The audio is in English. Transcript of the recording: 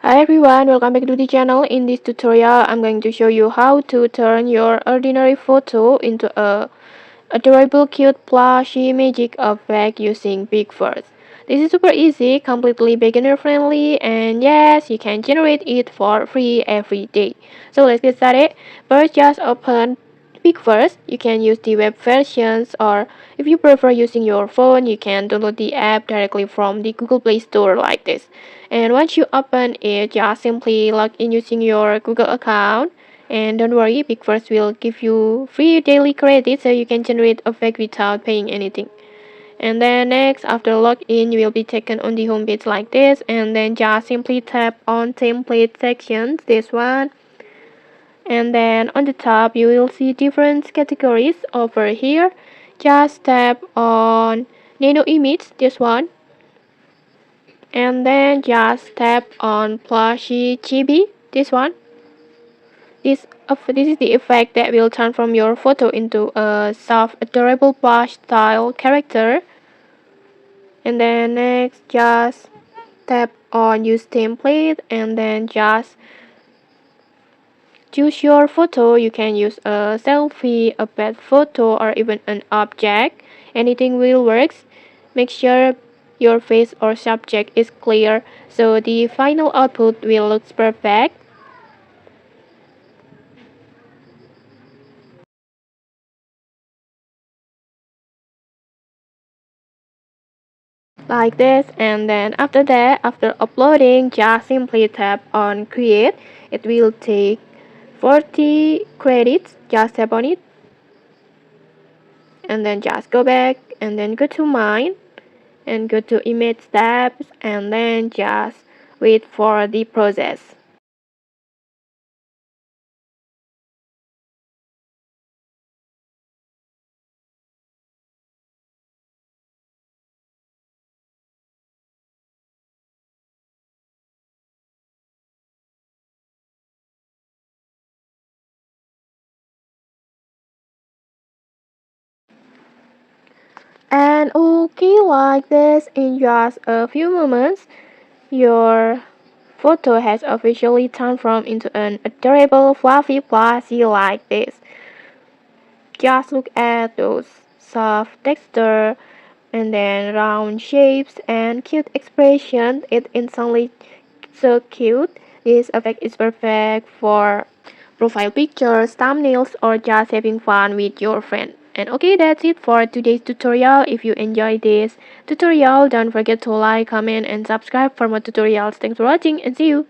Hi everyone, welcome back to the channel. In this tutorial, I'm going to show you how to turn your ordinary photo into a adorable cute plushy magic effect using pictures. This is super easy, completely beginner friendly, and yes, you can generate it for free every day. So let's get started. First, just open Pictures. You can use the web versions, or if you prefer using your phone, you can download the app directly from the Google Play Store like this. And once you open it, just simply log in using your Google account. And don't worry, Pictures will give you free daily credit so you can generate effect without paying anything. And then next, after login, you will be taken on the home page like this, and then just simply tap on template sections, this one. And then on the top you will see different categories over here. Just tap on nano image, this one, and then just tap on Plushie Chibi, this one. This is the effect that will turn from your photo into a soft adorable plush style character. And then next, just tap on use template, and then just choose your photo. You can use a selfie, a pet photo, or even an object. Anything will work. Make sure your face or subject is clear so the final output will look perfect. Like this, and then after that, after uploading, just simply tap on create. It will take 40 credits. Just tap on it, and then just go back, and then go to mine, and go to image tabs, and then just wait for the process. And okay, like this, in just a few moments your photo has officially turned from into an adorable fluffy plushie like this. Just look at those soft texture, and then round shapes and cute expression. It instantly so cute. This effect is perfect for profile pictures, thumbnails, or just having fun with your friend. And okay, that's it for today's tutorial. If you enjoyed this tutorial, don't forget to like, comment, and subscribe for more tutorials. Thanks for watching, and see you.